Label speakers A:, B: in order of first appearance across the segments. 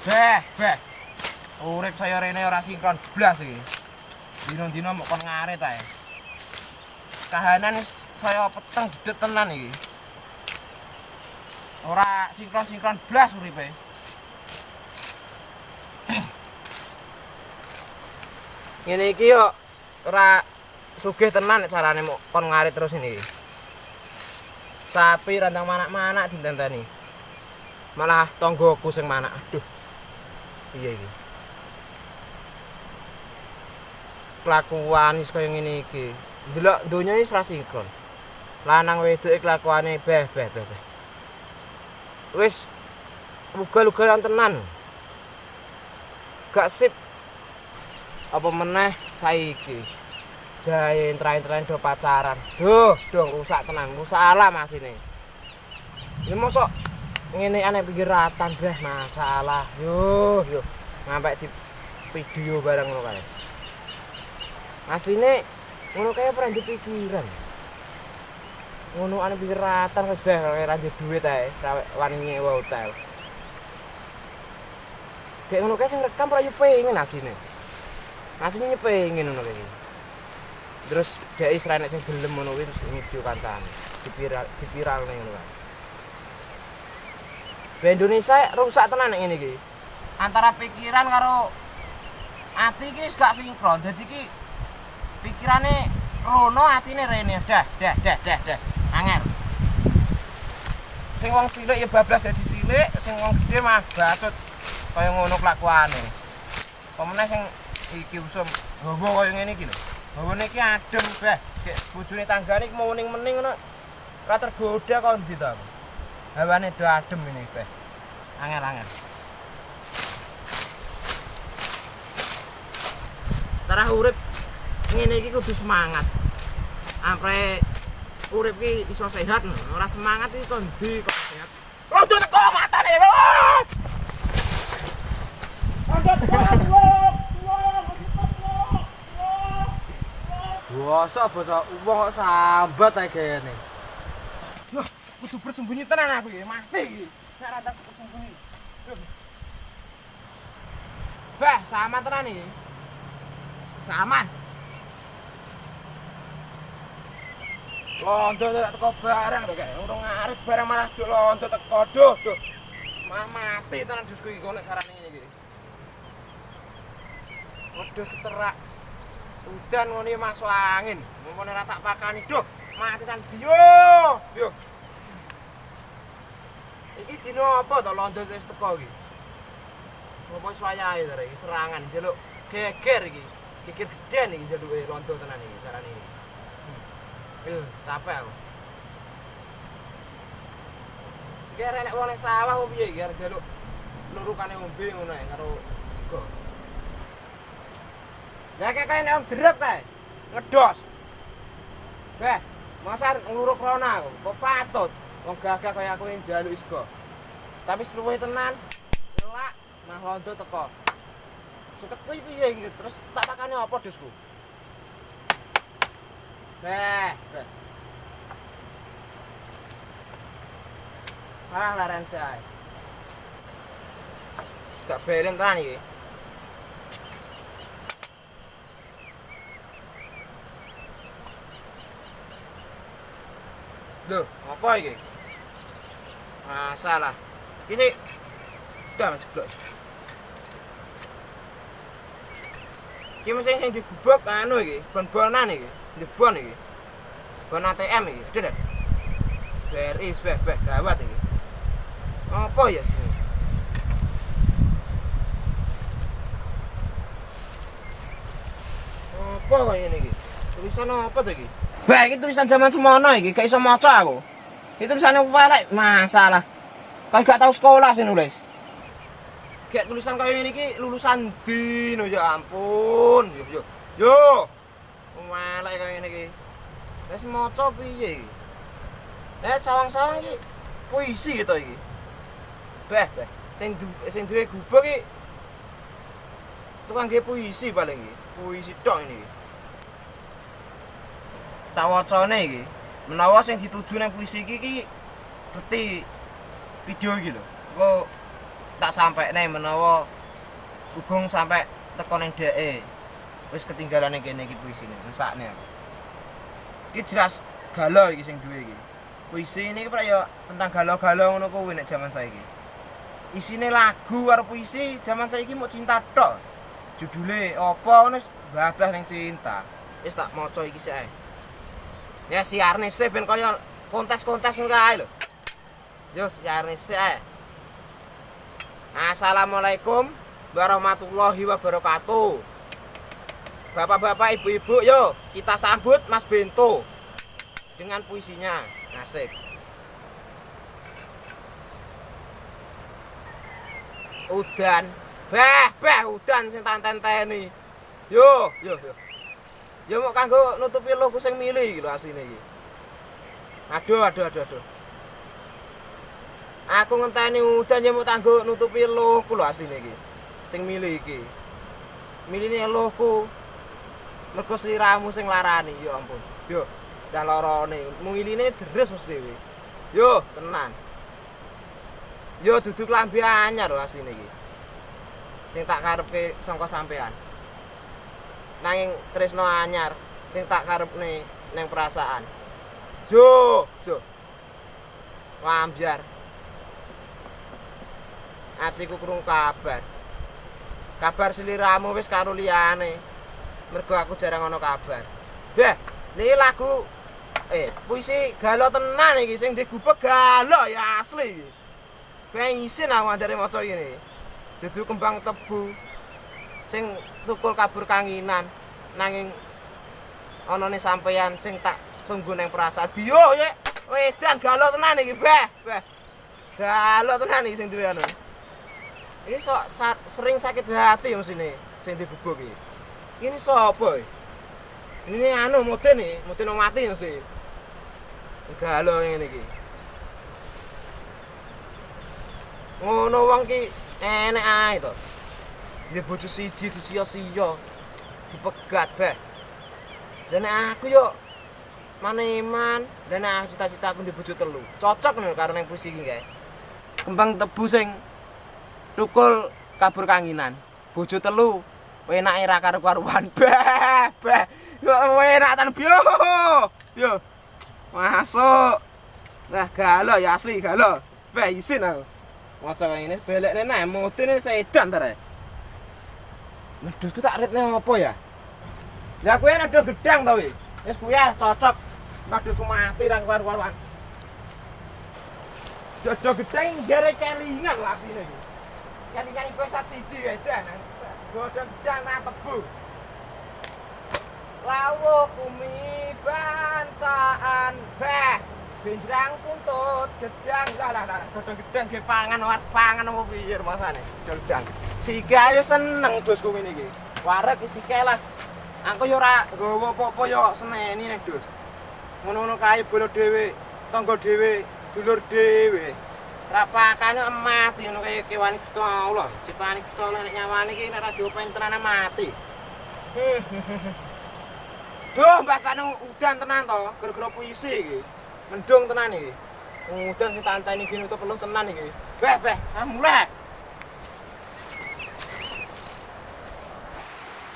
A: Beh. Urip saya rene ora sinkron blas iki. Dino-dino mok kon ngarit ae. Kahanan saya peteng dedet tenan iki. Ora sinkron blas uripe. Ngene iki yo ora sugih tenan carane mok kon ngarit terus ini. Sapi randang manak-manak ditenteni. Malah tanggoku sing manak. Aduh. Piye iki? Kelakuan wis kaya ngene iki. Ndelok donya wis ra sinkron. Lanang wedok kelakuane beh. Wis ugal-ugalan tenan. Gak sip. Apa meneh saiki? Jae entra-entrane do pacaran. Duh, rusak tenan. Salah masine. Ya mosok ngene aneh pikiratan beh masalah. Yo. Sampai di video bareng ngono kae. Asline ngono kae ora ndek pikiran. Ngono ane pikiratan wis beh ora ndek duit ae, wani nyewa hotel. Kayak ngono kae sing rekam ora yo pengen asline. Asline pengen ngono kae. Terus dhek is renek sing gelem ngono kuwi video kancane. Diviral ning ngono kae. Indonesia rusak tenan nek ngene iki. Antara pikiran karo ati iki wis gak sinkron. Dadi iki pikirane rono atine rene. Dah. Angel. Sing wong cilik ya bablas dadi cilik, sing wong gedhe mah bacot kaya ngono kelakuane. Pemene sing iki usum hawa kaya ngene iki lho. Hawane iki adem beh. Gek bojone tanggane iki muning-mening ngono. Ora tergoda kok ndi to aku. Hawane do adem ini beh. Angel. Tarah urip ngene iki kudu semangat. Ampre urip iki iso sehat, ora semangat iki kok ndi kok sehat. Rodo teko matane. Basa wong kok sambat ae kene. Wah, kudu bersembunyi tenan aku iki, mati iki. Nek ra tak bersembunyi. Bah, sama tenan iki. Saman. Londo tak teko barang to kae. Urung ngarit barang malah duk londo teko. Duh. Mati tenan dusku iki kok nek carane ngene iki. Wedhus keterak. Udan ngono masuk angin. Mumpune ora tak pakani. Duh, mati tenan yo. Iki dino apa to londo wis teko iki? Apa wis wayahe to iki serangan njaluk geger iki. Geger geden iki njaluke londo tenan iki carane iki. Capek aku. Iki arek wong ning sawah opo piye iki arek njaluk lurukane ombe ngono ae karo sego. Ya kayak nek om drep kae. Ngedos. Beh, masa ngluruk rono aku. Kok patut wong gagah kaya aku njaluk sego. Tapi suwe tenan. Elak, mah londo teko. Suket kuwi piye iki? Terus tak pakane apa dosku? Beh. Ah, laren sae. Gak beren tenan iki. Loh, apa iki? Masalah. Iki sik dah jeblok. Iki mesin sing digubuk anu iki, bon-bonan iki, njebon iki. Bon ATM iki, gede. BRI beh gawat iki. Apa ya sih? Apa kok ngene iki? Tulisan apa to iki? Bah, iki tulisan zaman semono iki, gak iso maca aku. Iki tulisane welek masalah. Kayak gak tau sekolah sih nulis. Kayak tulisan kayak ini ki lulusan dino ya ampun. Yo. Welek kayak ngene iki. Wis maca piye iki? Sawang-sawang iki puisi gitu iki. Beh. Sing duwe gubuk iki tukang nggih puisi paling iki. Puisi tok ini. Tak wacane iki. Menawa sing dituju nang puisi iki ngerti video iki lho. Kok tak sampekne menawa Gugong sampai teko ning dheke. Wis ketinggalan ning kene iki puisine, mesakne aku. Iki jelas galau iki sing duwe iki. Puisi ini kan ya tentang galau-galau ngono kuwi nek jaman saiki. Isine lagu karo puisi jaman saiki mau cinta tok. Judule apa ngono bablas ning cinta. Wis tak maca iki sik ae. Ya siarne sik ben kaya kontes-kontes ngono kae lho. Yo siarne sik ae. Assalamualaikum warahmatullahi wabarakatuh. Bapak-bapak, ibu-ibu, yo kita sambut Mas Bento dengan puisinya. Asik. Udan, udan sing tanteni. Yo. Yo mau kanggo nutupi loku sing mili iki lho asline iki. Aduh. Aku ngenteni udan yo mau kanggo nutupi loku lho asline iki. Sing mili iki. Miline loku. Mergo sliramu sing larani, ya ampun. Yo, dah lorone, muiline deres mesti dhewe. Yo, tenan. Yo duduk lambe anyar lho asline iki. Sing tak karepke sangka sampean. Nanging tresno anyar sing tak karepne ning perasaan. Jo. Wambyar. Atiku krungu kabar. Kabar sliramu wis karo liyane. Mergo aku jarang ono kabar. Beh, niki lagu puisi galau tenan iki sing digubek galau ya asli iki. Ben isin awak dari maca iki. Dudu kembang tebu sing tukul kabur kanginan nanging onone sampeyan sing tak tunggu ning perasaan. Biyo ya wedan galau tenan iki, beh. Galau tenan iki sing duwe anu. Iki sering sakit hati mesine sing digubuk iki. Ini sapa? Ini anu muten mati sih. Galau ngene iki. Ngono wong ki enek ae to. Dia bojo siji disia-sia. Dipegat beh. Dan aku yo maneman, dan aku cita-cita aku di bojo telu. Cocok lho karo ning puisi iki kae. Kembang tebu sing tukul kabur kanginan. Bojo telu enake ra karo-karuan. Beh. Enak tenan yo. Masuk. Nah, galau ya asli galau. Beh isin aku. Maca ngene belekne neh mudine sedan ta. Medhusku tak ritne apa ya? Lah kowe ada gedang to wi. Wis kuwi cocok. Medhusku mati ra karo-karuan. Jodoh gedang gere kelingan lah asline iki. Nyanyi pesat siji edan. Godhong gedang nang tebu. Lawuh kumi bancaan beh bendrang puntut gedang lah godhong gedang ge pangan apa piye masane gedang. Sike ayo seneng bosku ngene iki. Wareg sike lah. Aku yo ora nggawa apa-apa yo seneni nek Dus. Ngono-ngono kae bolo dhewe, tangga dhewe, dulur dhewe. Rapakane mati ngono kaya kewan Gusti Allah. Ciptaane Gusti Allah nek nyawane iki nek ora diopen tenan mati. Duh, mbasane udan tenan to, gara-gara puisi iki. Mendung tenan iki. Udan sing tanteni iki nutup peluh tenan iki. Beh, mulai.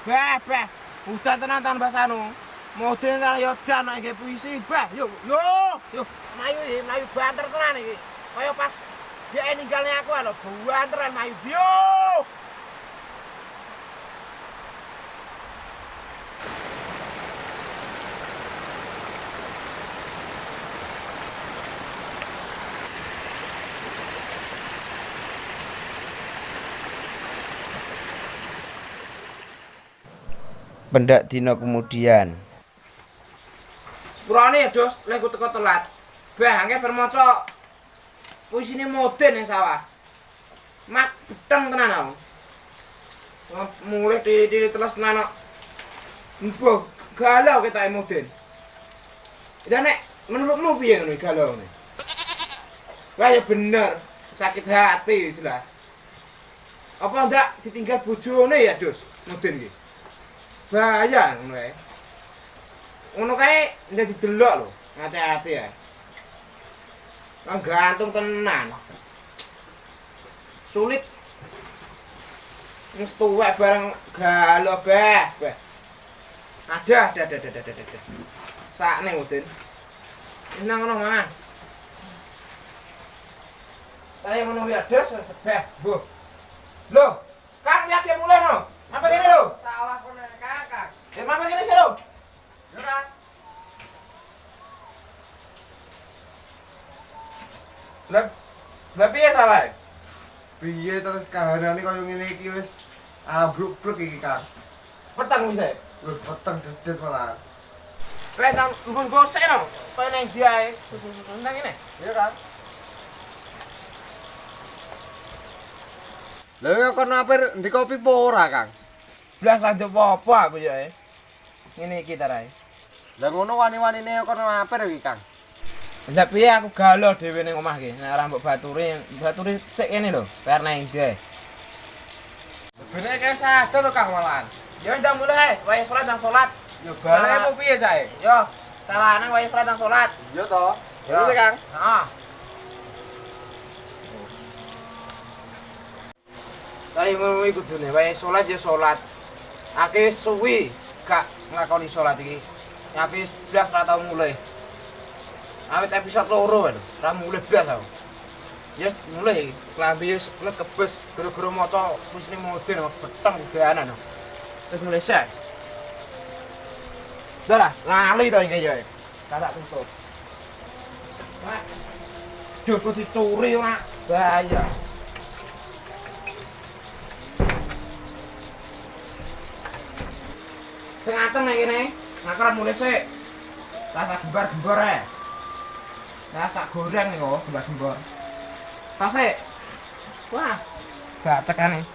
A: Beh. Udan tenan tan basanu. Model karo yo jan nek puisi, beh. Yo. Mlayu banter tenan iki. Kaya pas dia ninggalnya aku lho, banteran mayu bio.
B: Pendak dina kemudian.
A: Sepurane ya, Dos, lek teko telat. Bah, angke bermaca puisine moden ning sawah. Mak beteng tenan aku. Mulai di teles tenan kok. Mbah, galau ketake moden. Dan nek menurutmu piye ngono galau ngene? Wah ya bener, sakit hati jelas. Apa ndak ditinggal bojone ya, Dos? Moden iki. Bahaya ngono kae. Ngono kae ndak didelok lho, hati-hati ya. Gantung tenan. Sulit Wis tuwek bareng galo beh. Ada. Sakne Udin. Wis nang ngono mangan. Saya ngono ya dos sebeh. Mbuh. Lho, Kang ya ki mulai no. Mampir kene lho.
C: Sawah kono Kang.
A: Ya mampir kene sih lho.
C: Yo Kang.
A: Lah piye sawae?
D: Piye terus kahanane kaya ngene iki wis ambruk-bruk iki, Kang.
A: Peteng wis ae.
D: Wis peteng dedet malah.
A: Wes nang nggon gosek no. Kowe nang ndi ae. Susu-susu nang kene.
D: Iya, Kang.
C: Lha kok napir ndi kopi po ora, Kang?
A: Blas ra apa-apa aku ya. Ngene iki tarae.
C: Lah ngono wani-wanine kok napir iki, Kang.
A: Lah piye aku galo dhewe ning omah iki. Nek ora mbok baturi sik kene lho. Bayar nang ndi ae.
C: Bener kae sadar to, Kang malahan.
A: Ya ndang mulai, wae salat nang salat.
C: Yo bale apa piye cae?
A: Yo, salah nang wae salat nang salat.
C: Yo to.
A: Yo,
C: Yo Kang.
A: Heeh. Lah ngono iku kudune wae salat ya salat. Ake suwi gak nglakoni salat iki. Nyapi 11 ra tau mulai. Awit episode 2 lho, ra mulai blas aku. Yes, mulai klambi wis les kebes gara-gara maca Muslim Modern beteng udahanan. Terus mulai sek. Dah lah, lali to iki ya. Tak tutup. Wah. Duh, kok dicuri ora bahaya. Sing anteng nek kene, ngakar mulai sik. Rasa gembar-gembar ae. Rasa goreng nih kok, gembar-gembar. Tas sik. Wah, gak tekane.